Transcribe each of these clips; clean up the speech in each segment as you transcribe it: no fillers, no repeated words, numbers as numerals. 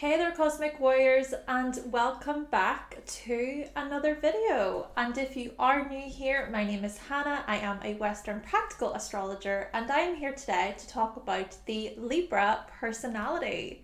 Hey there Cosmic Warriors, and welcome back to another video. And if you are new here, my name is Hannah. I am a Western practical astrologer, and I am here today to talk about the Libra personality.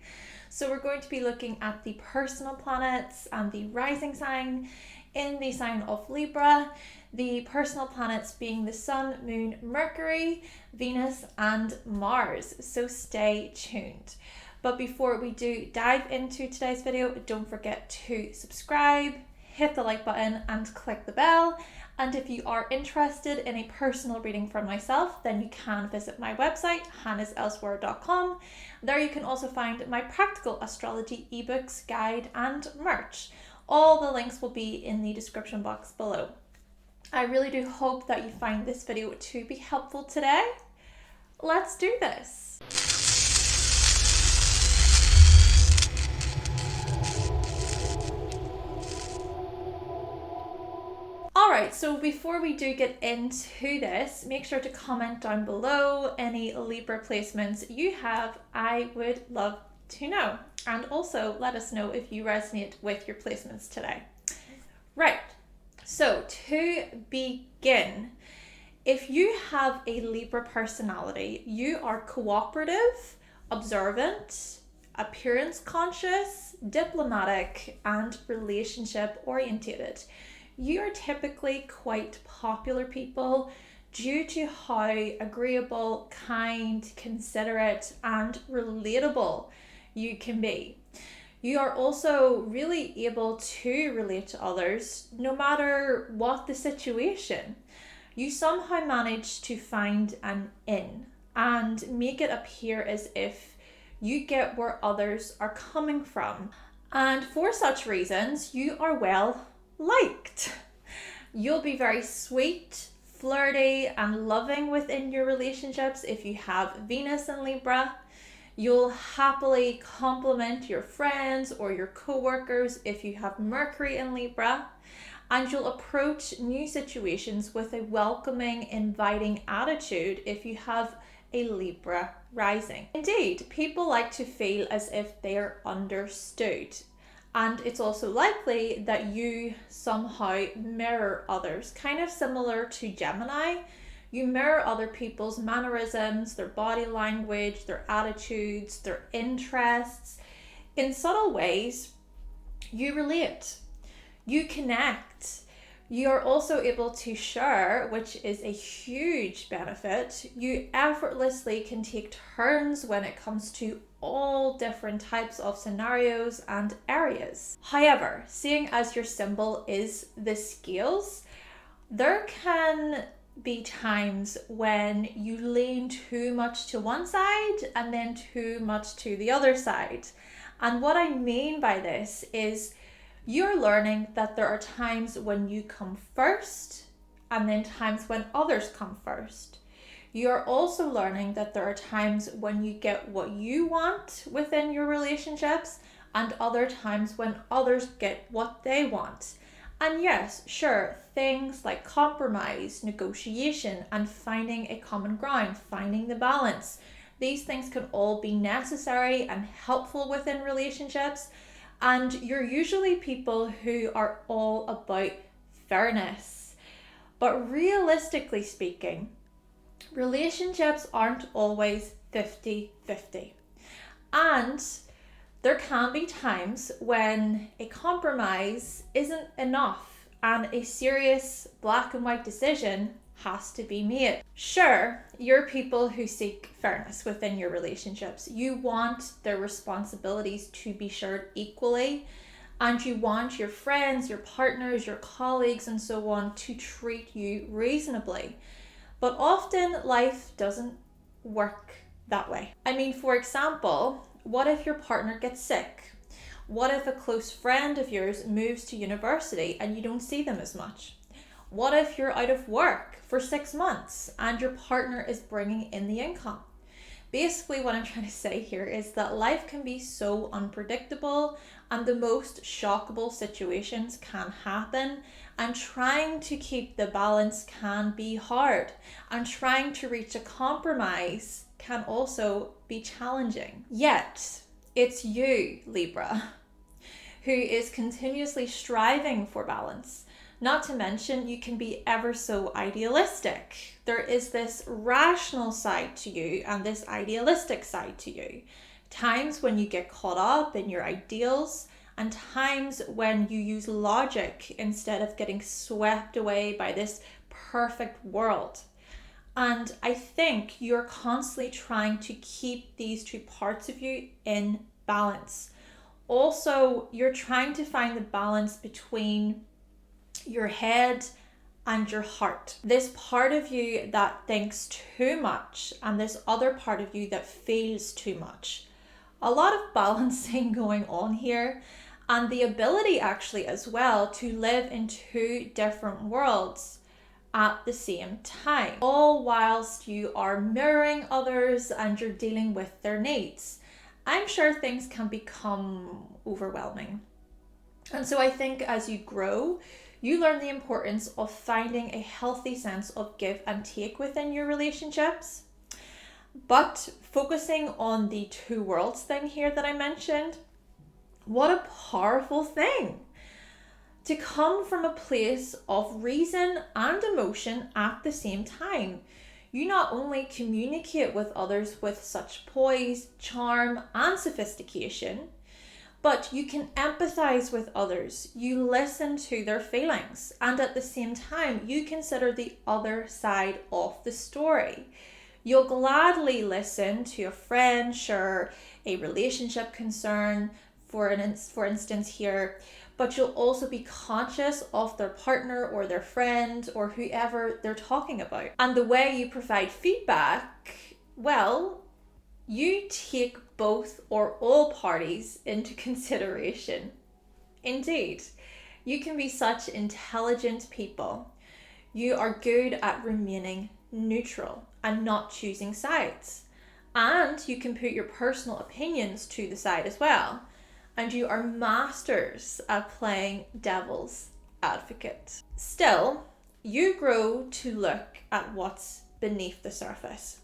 So we're going to be looking at the personal planets and the rising sign in the sign of Libra. The personal planets being the Sun, Moon, Mercury, Venus, and Mars. So stay tuned. But before we do dive into today's video, don't forget to subscribe, hit the like button and click the bell. And if you are interested in a personal reading from myself, then you can visit my website, hannahselsewhere.com. There you can also find my practical astrology ebooks, guide and merch. All the links will be in the description box below. I really do hope that you find this video to be helpful today. Let's do this. Alright, so before we do get into this, make sure to comment down below any Libra placements you have. I would love to know. And also let us know if you resonate with your placements today. Right, so to begin, if you have a Libra personality, you are cooperative, observant, appearance conscious, diplomatic, and relationship orientated. You are typically quite popular people due to how agreeable, kind, considerate, and relatable you can be. You are also really able to relate to others no matter what the situation. You somehow manage to find an in and make it appear as if you get where others are coming from. And for such reasons, you are well liked. You'll be very sweet, flirty, and loving within your relationships if you have Venus in Libra. You'll happily compliment your friends or your co-workers if you have Mercury in Libra. And you'll approach new situations with a welcoming, inviting attitude if you have a Libra rising. Indeed, people like to feel as if they are understood. And it's also likely that you somehow mirror others, kind of similar to Gemini. You mirror other people's mannerisms, their body language, their attitudes, their interests. In subtle ways, you relate, you connect. You are also able to share, which is a huge benefit. You effortlessly can take turns when it comes to all different types of scenarios and areas. However, seeing as your symbol is the scales, there can be times when you lean too much to one side and then too much to the other side. And what I mean by this is you're learning that there are times when you come first and then times when others come first. You're also learning that there are times when you get what you want within your relationships and other times when others get what they want. And yes, sure, things like compromise, negotiation, and finding a common ground, finding the balance. These things can all be necessary and helpful within relationships. And you're usually people who are all about fairness. But realistically speaking, relationships aren't always 50-50. And there can be times when a compromise isn't enough and a serious black and white decision has to be made. Sure, you're people who seek fairness within your relationships. You want their responsibilities to be shared equally, and you want your friends, your partners, your colleagues, and so on to treat you reasonably. But often life doesn't work that way. I mean, for example, what if your partner gets sick? What if a close friend of yours moves to university and you don't see them as much? What if you're out of work for 6 months and your partner is bringing in the income? Basically, what I'm trying to say here is that life can be so unpredictable and the most shockable situations can happen, and trying to keep the balance can be hard, and trying to reach a compromise can also be challenging. Yet, It's you, Libra, who is continuously striving for balance. Not to mention, you can be ever so idealistic. There is this rational side to you and this idealistic side to you. Times when you get caught up in your ideals, and times when you use logic instead of getting swept away by this perfect world. And I think you're constantly trying to keep these two parts of you in balance. Also, you're trying to find the balance between your head and your heart. This part of you that thinks too much and this other part of you that feels too much. A lot of balancing going on here, and the ability actually as well to live in two different worlds at the same time, all whilst you are mirroring others and you're dealing with their needs. I'm sure things can become overwhelming. And so I think as you grow, you learn the importance of finding a healthy sense of give and take within your relationships. But focusing on the two worlds thing here that I mentioned, what a powerful thing to come from a place of reason and emotion at the same time. You not only communicate with others with such poise, charm, and sophistication, but you can empathize with others. You listen to their feelings, and at the same time, you consider the other side of the story. You'll gladly listen to a friend share a relationship concern, for instance here, but you'll also be conscious of their partner or their friend or whoever they're talking about. And the way you provide feedback, well, you take both or all parties into consideration. Indeed, you can be such intelligent people. You are good at remaining neutral and not choosing sides. And you can put your personal opinions to the side as well. And you are masters at playing devil's advocate. Still, you grow to look at what's beneath the surface.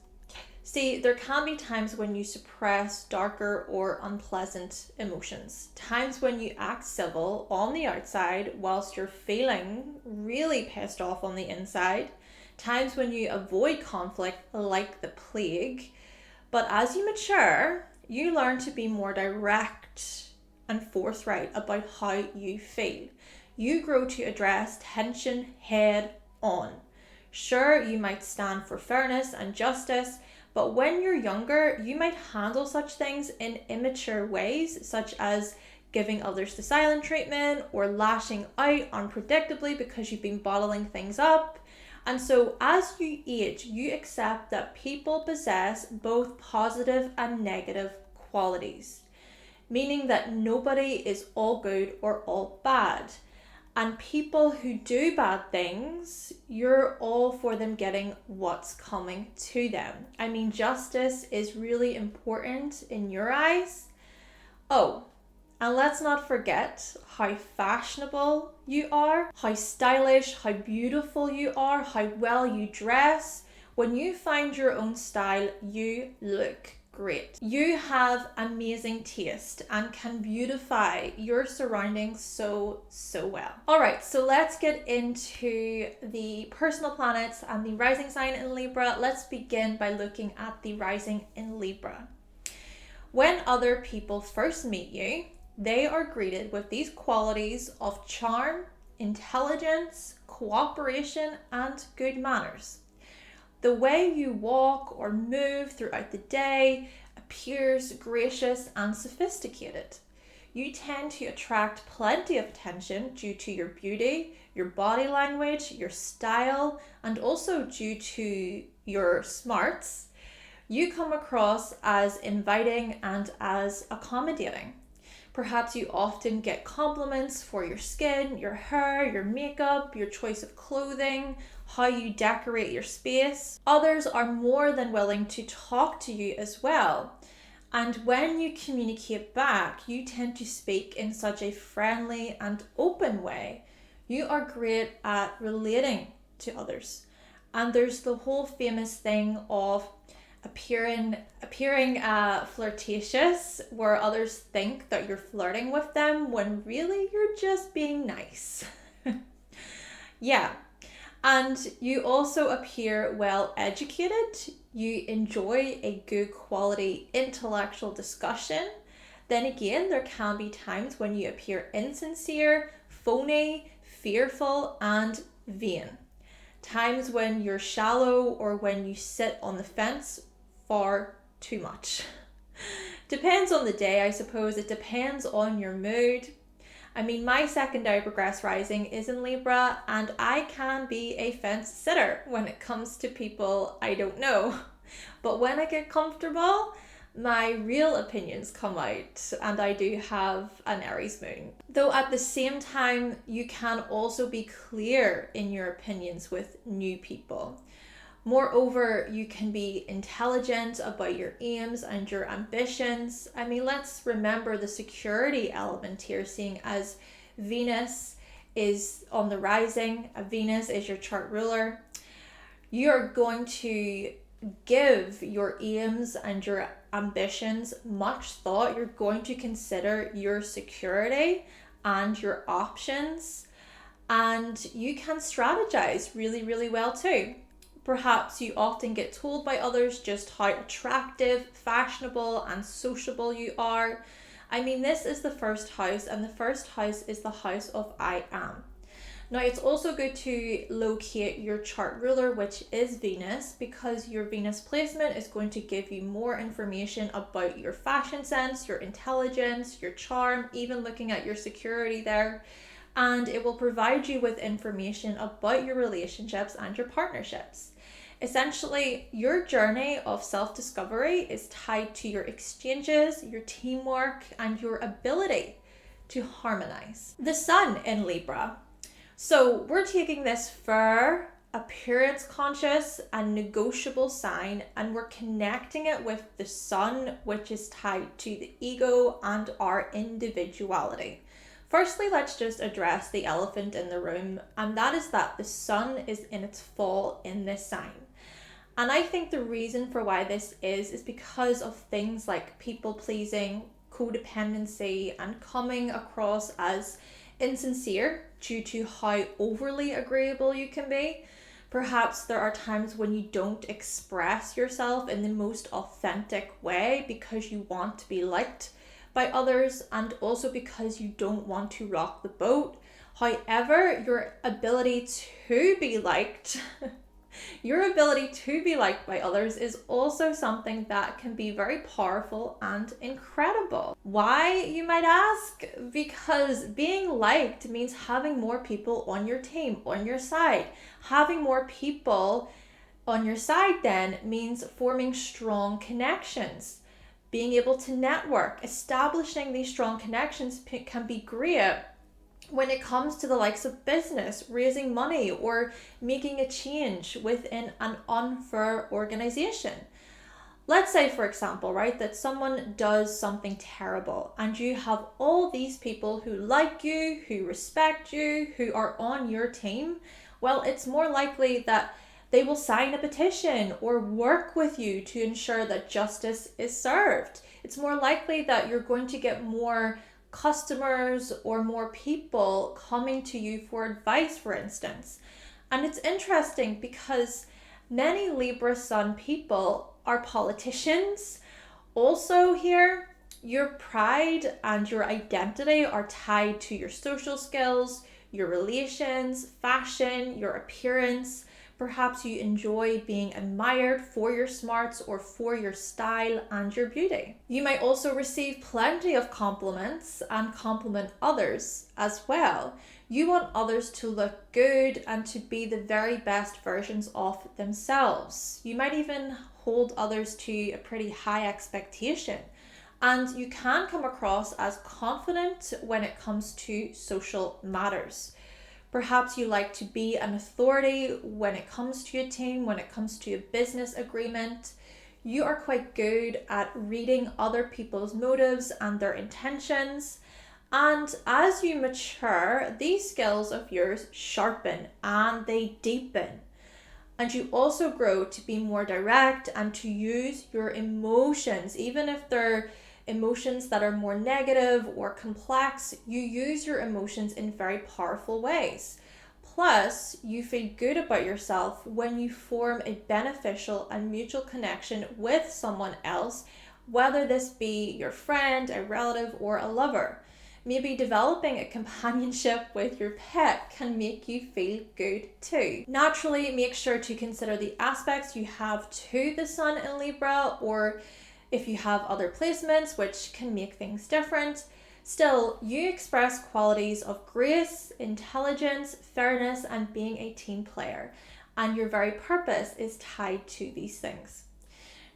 See, there can be times when you suppress darker or unpleasant emotions. Times when you act civil on the outside whilst you're feeling really pissed off on the inside. Times when you avoid conflict like the plague. But as you mature, you learn to be more direct and forthright about how you feel. You grow to address tension head on. Sure, you might stand for fairness and justice, but when you're younger, you might handle such things in immature ways, such as giving others the silent treatment or lashing out unpredictably because you've been bottling things up. And so as you age, you accept that people possess both positive and negative qualities, meaning that nobody is all good or all bad. And people who do bad things, you're all for them getting what's coming to them. I mean, justice is really important in your eyes. Oh, and let's not forget how fashionable you are, how stylish, how beautiful you are, how well you dress. When you find your own style, you look great. You have amazing taste and can beautify your surroundings so well. All right, so let's get into the personal planets and the rising sign in Libra. Let's begin by looking at the rising in Libra. When other people first meet you, they are greeted with these qualities of charm, intelligence, cooperation, and good manners. The way you walk or move throughout the day appears gracious and sophisticated. You tend to attract plenty of attention due to your beauty, your body language, your style, and also due to your smarts. You come across as inviting and as accommodating. Perhaps you often get compliments for your skin, your hair, your makeup, your choice of clothing, how you decorate your space. Others are more than willing to talk to you as well. And when you communicate back, you tend to speak in such a friendly and open way. You are great at relating to others. And there's the whole famous thing of appearing flirtatious, where others think that you're flirting with them when really you're just being nice. Yeah. And you also appear well educated. You enjoy a good quality intellectual discussion. Then again, there can be times when you appear insincere, phony, fearful, and vain. Times when you're shallow or when you sit on the fence far too much. Depends on the day, I suppose. It depends on your mood. I mean, my secondary progress rising is in Libra, and I can be a fence sitter when it comes to people I don't know. But when I get comfortable, my real opinions come out, and I do have an Aries moon. Though at the same time, you can also be clear in your opinions with new people. Moreover, you can be intelligent about your aims and your ambitions. I mean, let's remember the security element here, seeing as Venus is on the rising. Venus is your chart ruler. You're going to give your aims and your ambitions much thought. You're going to consider your security and your options, and you can strategize really, really well too. Perhaps you often get told by others just how attractive, fashionable, and sociable you are. I mean, this is the first house, and the first house is the house of I am. Now, it's also good to locate your chart ruler, which is Venus, because your Venus placement is going to give you more information about your fashion sense, your intelligence, your charm, even looking at your security there. And it will provide you with information about your relationships and your partnerships. Essentially, your journey of self-discovery is tied to your exchanges, your teamwork, and your ability to harmonize. The Sun in Libra. So we're taking this fair, appearance conscious, and negotiable sign, and we're connecting it with the Sun, which is tied to the ego and our individuality. Firstly, let's just address the elephant in the room, and that is that the Sun is in its fall in this sign. And I think the reason for why this is because of things like people pleasing, codependency, and coming across as insincere due to how overly agreeable you can be. Perhaps there are times when you don't express yourself in the most authentic way because you want to be liked by others, and also because you don't want to rock the boat. However, your ability to be liked by others is also something that can be very powerful and incredible. Why, you might ask? Because being liked means having more people on your team, on your side. Having more people on your side then means forming strong connections. Being able to network, establishing these strong connections can be great when it comes to the likes of business, raising money, or making a change within an unfair organization. Let's say, for example, right, that someone does something terrible and you have all these people who like you, who respect you, who are on your team. Well, it's more likely that they will sign a petition or work with you to ensure that justice is served. It's more likely that you're going to get more customers or more people coming to you for advice, for instance. And it's interesting because many Libra Sun people are politicians. Also here, your pride and your identity are tied to your social skills, your relations, fashion, your appearance. Perhaps you enjoy being admired for your smarts or for your style and your beauty. You might also receive plenty of compliments and compliment others as well. You want others to look good and to be the very best versions of themselves. You might even hold others to a pretty high expectation. And you can come across as confident when it comes to social matters. Perhaps you like to be an authority when it comes to a team, when it comes to a business agreement. You are quite good at reading other people's motives and their intentions. And as you mature, these skills of yours sharpen and they deepen. And you also grow to be more direct and to use your emotions, even if they're emotions that are more negative or complex. You use your emotions in very powerful ways. Plus, you feel good about yourself when you form a beneficial and mutual connection with someone else, whether this be your friend, a relative, or a lover. Maybe developing a companionship with your pet can make you feel good too. Naturally, make sure to consider the aspects you have to the Sun in Libra, or if you have other placements, which can make things different. Still, you express qualities of grace, intelligence, fairness, and being a team player, and your very purpose is tied to these things.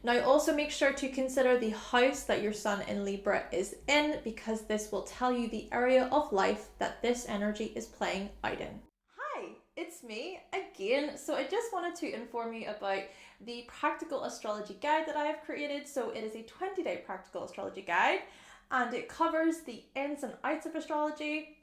Now, also make sure to consider the house that your Sun in Libra is in, because this will tell you the area of life that this energy is playing out in. Hi, it's me again. So I just wanted to inform you about the practical astrology guide that I have created. So it is a 20-day practical astrology guide, and it covers the ins and outs of astrology,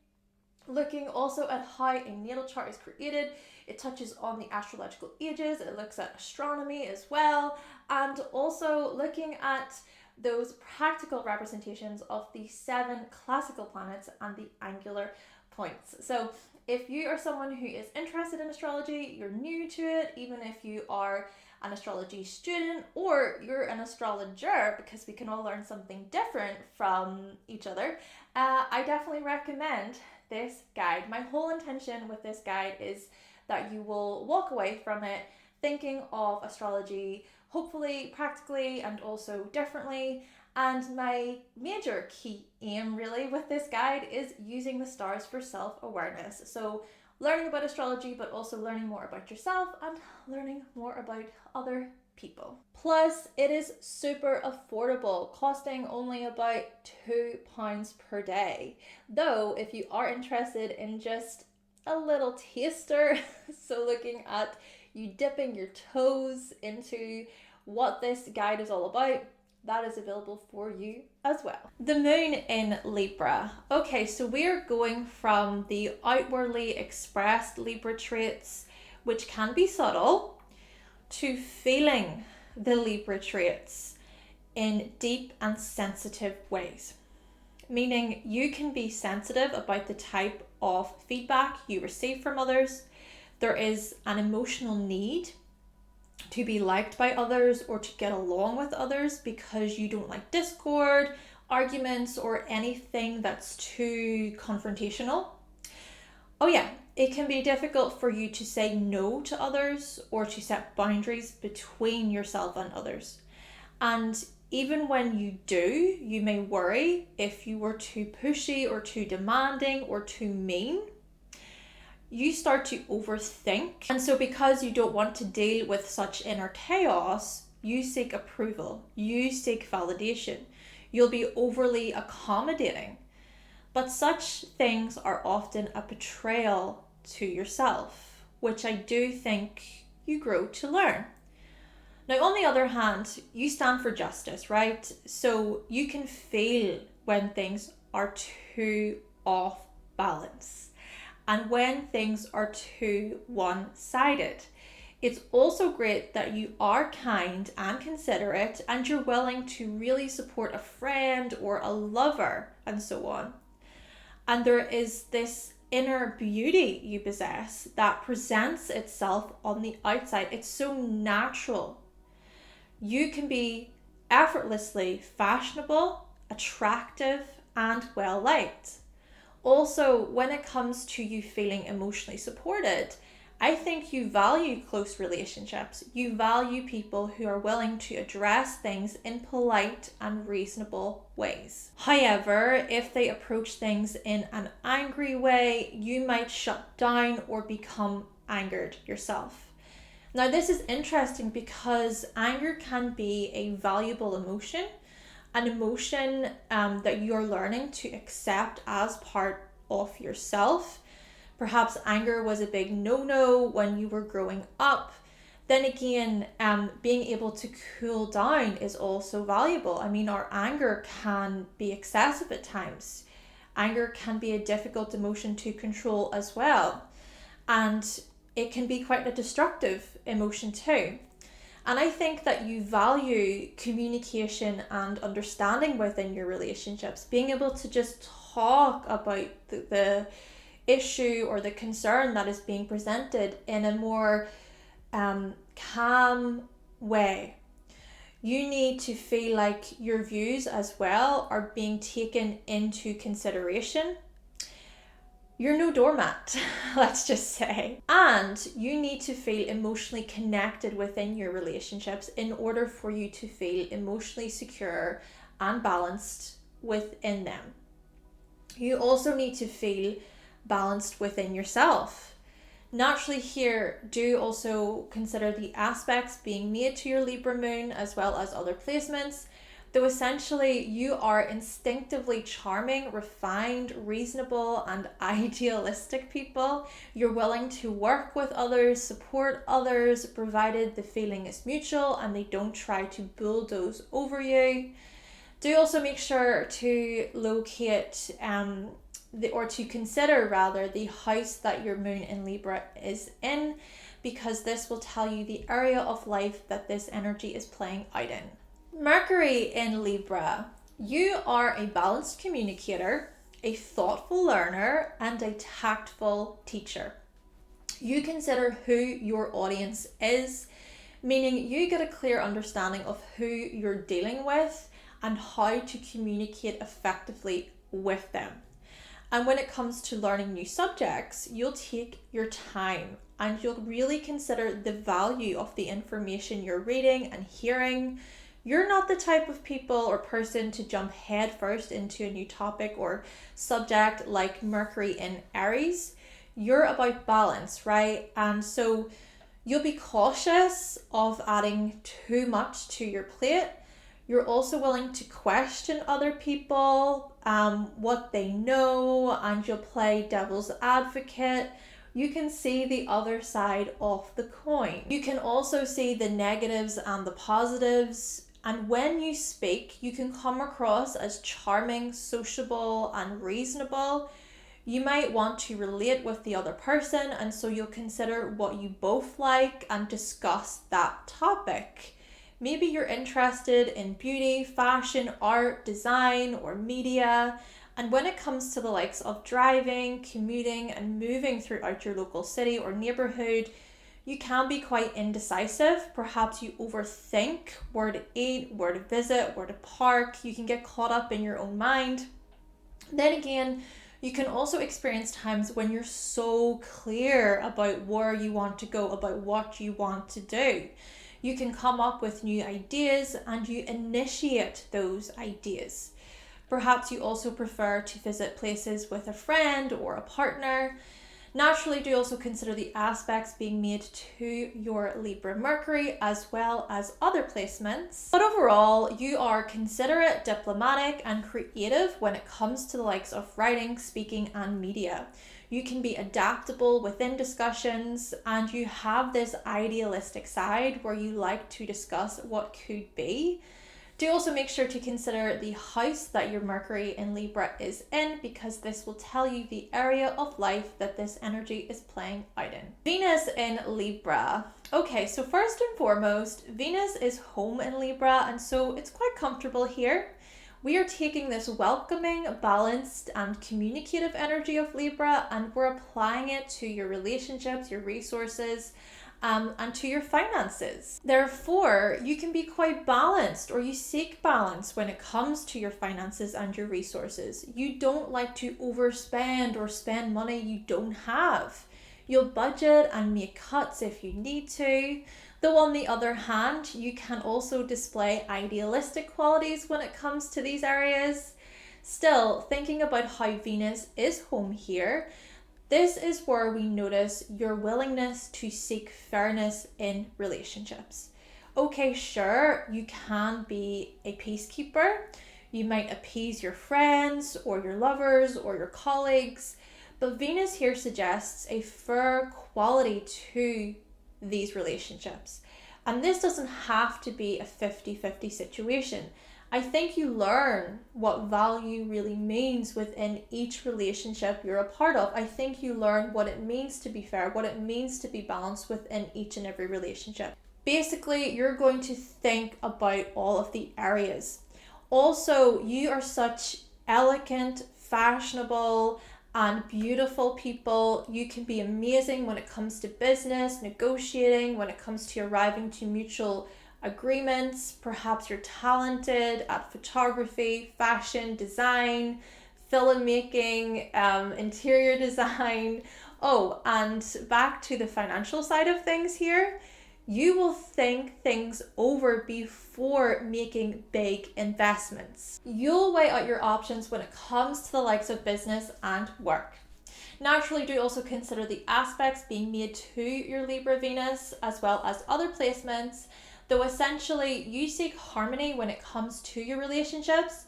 looking also at how a natal chart is created. It touches on the astrological ages, it looks at astronomy as well, and also looking at those practical representations of the 7 classical planets and the angular points. So if you are someone who is interested in astrology, you're new to it, even if you are an astrology student or you're an astrologer, because we can all learn something different from each other, I definitely recommend this guide. My whole intention with this guide is that you will walk away from it thinking of astrology, hopefully practically and also differently. And my major key aim really with this guide is using the stars for self-awareness. So learning about astrology, but also learning more about yourself and learning more about other people. Plus, it is super affordable, costing only about £2 per day. Though, if you are interested in just a little taster, so looking at you dipping your toes into what this guide is all about, that is available for you as well. The moon in Libra. Okay, so we're going from the outwardly expressed Libra traits, which can be subtle, to feeling the Libra traits in deep and sensitive ways. Meaning you can be sensitive about the type of feedback you receive from others. There is an emotional need to be liked by others or to get along with others because you don't like discord, arguments, or anything that's too confrontational. Oh yeah, it can be difficult for you to say no to others or to set boundaries between yourself and others. And even when you do, you may worry if you were too pushy or too demanding or too mean. You start to overthink. And so because you don't want to deal with such inner chaos, you seek approval, you seek validation. You'll be overly accommodating. But such things are often a betrayal to yourself, which I do think you grow to learn. Now, on the other hand, you stand for justice, right? So you can feel when things are too off balance and when things are too one-sided. It's also great that you are kind and considerate and you're willing to really support a friend or a lover and so on. And there is this inner beauty you possess that presents itself on the outside. It's so natural. You can be effortlessly fashionable, attractive, and well liked. Also, when it comes to you feeling emotionally supported, I think you value close relationships. You value people who are willing to address things in polite and reasonable ways. However, if they approach things in an angry way, you might shut down or become angered yourself. Now, this is interesting because anger can be a valuable emotion, an emotion that you're learning to accept as part of yourself. Perhaps anger was a big no-no when you were growing up. Then again, being able to cool down is also valuable. I mean, our anger can be excessive at times. Anger can be a difficult emotion to control as well. And it can be quite a destructive emotion too. And I think that you value communication and understanding within your relationships, being able to just talk about the issue or the concern that is being presented in a more calm way. You need to feel like your views as well are being taken into consideration. You're no doormat, let's just say. And you need to feel emotionally connected within your relationships in order for you to feel emotionally secure and balanced within them. You also need to feel balanced within yourself. Naturally here, do also consider the aspects being made to your Libra Moon as well as other placements. Though essentially you are instinctively charming, refined, reasonable, and idealistic people. You're willing to work with others, support others, provided the feeling is mutual and they don't try to bulldoze over you. Do also make sure to locate to consider rather the house that your moon in Libra is in, because this will tell you the area of life that this energy is playing out in. Mercury in Libra, you are a balanced communicator, a thoughtful learner, and a tactful teacher. You consider who your audience is, meaning you get a clear understanding of who you're dealing with and how to communicate effectively with them. And when it comes to learning new subjects, you'll take your time and you'll really consider the value of the information you're reading and hearing. You're not the type of people or person to jump headfirst into a new topic or subject like Mercury in Aries. You're about balance, right? And so you'll be cautious of adding too much to your plate. You're also willing to question other people, what they know, and you'll play devil's advocate. You can see the other side of the coin. You can also see the negatives and the positives. And when you speak, you can come across as charming, sociable, and reasonable. You might want to relate with the other person, and so you'll consider what you both like and discuss that topic. Maybe you're interested in beauty, fashion, art, design, or media. And when it comes to the likes of driving, commuting, and moving throughout your local city or neighborhood, you can be quite indecisive. Perhaps you overthink where to eat, where to visit, where to park. You can get caught up in your own mind. Then again, you can also experience times when you're so clear about where you want to go, about what you want to do. You can come up with new ideas and you initiate those ideas. Perhaps you also prefer to visit places with a friend or a partner. Naturally, do also consider the aspects being made to your Libra Mercury as well as other placements. But overall, you are considerate, diplomatic, and creative when it comes to the likes of writing, speaking, and media. You can be adaptable within discussions, and you have this idealistic side where you like to discuss what could be. Do also make sure to consider the house that your Mercury in Libra is in, because this will tell you the area of life that this energy is playing out in. Venus in Libra. Okay, so first and foremost, Venus is home in Libra, and so it's quite comfortable here. We are taking this welcoming, balanced, and communicative energy of Libra, and we're applying it to your relationships, your resources, and to your finances. Therefore, you can be quite balanced, or you seek balance when it comes to your finances and your resources. You don't like to overspend or spend money you don't have. You'll budget and make cuts if you need to. Though on the other hand, you can also display idealistic qualities when it comes to these areas. Still, thinking about how Venus is home here, this is where we notice your willingness to seek fairness in relationships. Okay, sure, you can be a peacekeeper. You might appease your friends or your lovers or your colleagues, but Venus here suggests a fair quality to these relationships. And this doesn't have to be a 50-50 situation. I think you learn what value really means within each relationship you're a part of. I think you learn what it means to be fair, what it means to be balanced within each and every relationship. Basically, you're going to think about all of the areas. Also, you are such elegant, fashionable, and beautiful people. You can be amazing when it comes to business, negotiating, when it comes to arriving to mutual agreements. Perhaps you're talented at photography, fashion, design, filmmaking, interior design. Oh, and back to the financial side of things here. You will think things over before making big investments. You'll weigh out your options when it comes to the likes of business and work. Naturally, do also consider the aspects being made to your Libra Venus as well as other placements, though essentially you seek harmony when it comes to your relationships,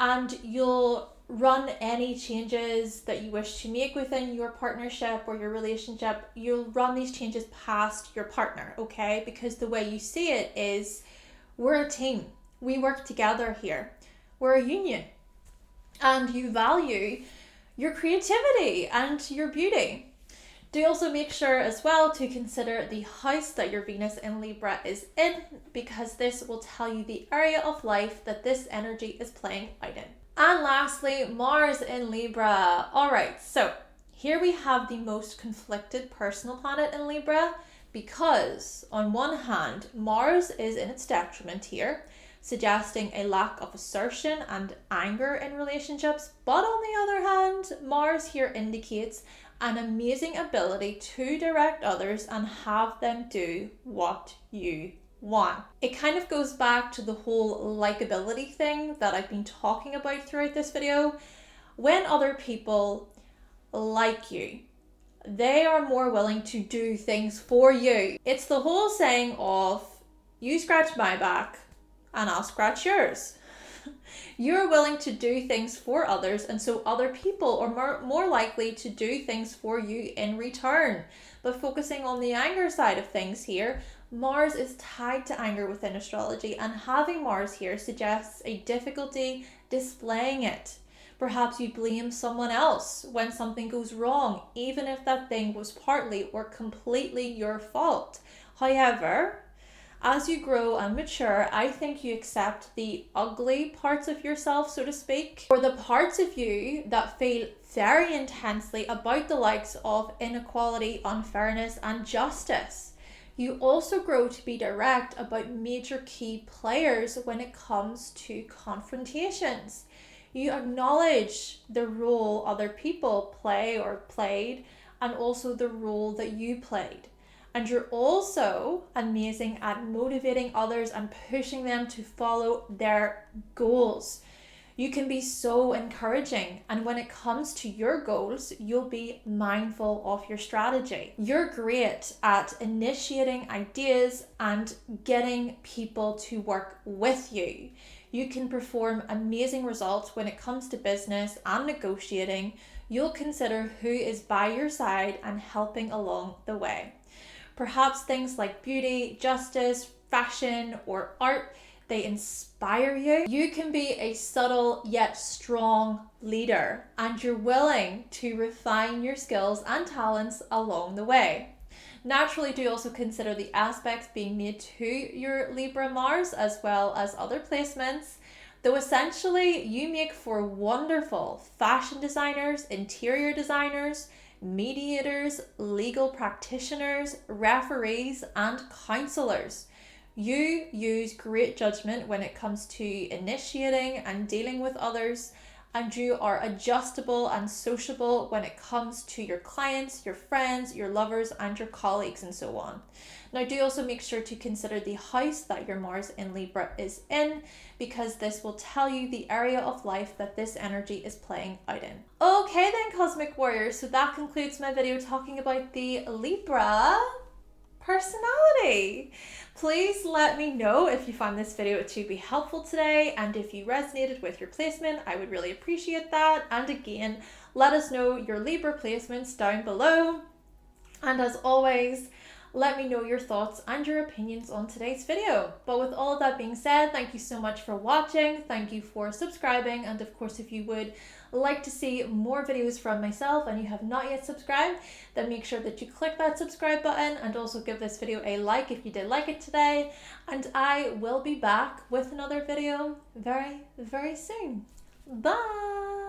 and you'll run any changes that you wish to make within your partnership or your relationship. You'll run these changes past your partner, okay? Because the way you see it is, we're a team. We work together here. We're a union. And you value your creativity and your beauty. Do also make sure as well to consider the house that your Venus in Libra is in, because this will tell you the area of life that this energy is playing out in. And lastly, Mars in Libra. All right, so here we have the most conflicted personal planet in Libra, because on one hand, Mars is in its detriment here, suggesting a lack of assertion and anger in relationships. But on the other hand, Mars here indicates an amazing ability to direct others and have them do what you want. It kind of goes back to the whole likability thing that I've been talking about throughout this video. When other people like you, they are more willing to do things for you. It's the whole saying of, you scratch my back and I'll scratch yours. You're willing to do things for others, and so other people are more likely to do things for you in return. But focusing on the anger side of things here, Mars is tied to anger within astrology, and having Mars here suggests a difficulty displaying it. Perhaps you blame someone else when something goes wrong, even if that thing was partly or completely your fault. However, as you grow and mature, I think you accept the ugly parts of yourself, so to speak, or the parts of you that feel very intensely about the likes of inequality, unfairness, and justice. You also grow to be direct about major key players when it comes to confrontations. You acknowledge the role other people play or played, and also the role that you played. And you're also amazing at motivating others and pushing them to follow their goals. You can be so encouraging, and when it comes to your goals, you'll be mindful of your strategy. You're great at initiating ideas and getting people to work with you. You can perform amazing results when it comes to business and negotiating. You'll consider who is by your side and helping along the way. Perhaps things like beauty, justice, fashion, or art, they inspire you. You can be a subtle yet strong leader, and you're willing to refine your skills and talents along the way. Naturally, do also consider the aspects being made to your Libra Mars as well as other placements, though essentially you make for wonderful fashion designers, interior designers, mediators, legal practitioners, referees, and counselors. You use great judgment when it comes to initiating and dealing with others, and you are adjustable and sociable when it comes to your clients, your friends, your lovers, and your colleagues, and so on. Now, do also make sure to consider the house that your Mars in Libra is in, because this will tell you the area of life that this energy is playing out in. Okay then, Cosmic Warriors, so that concludes my video talking about the Libra personality. Please let me know if you found this video to be helpful today, and if you resonated with your placement, I would really appreciate that. And again, let us know your Libra placements down below. And as always, let me know your thoughts and your opinions on today's video. But with all of that being said, thank you so much for watching. Thank you for subscribing. And of course, if you would like to see more videos from myself and you have not yet subscribed, then make sure that you click that subscribe button and also give this video a like if you did like it today. And I will be back with another video very, very soon. Bye!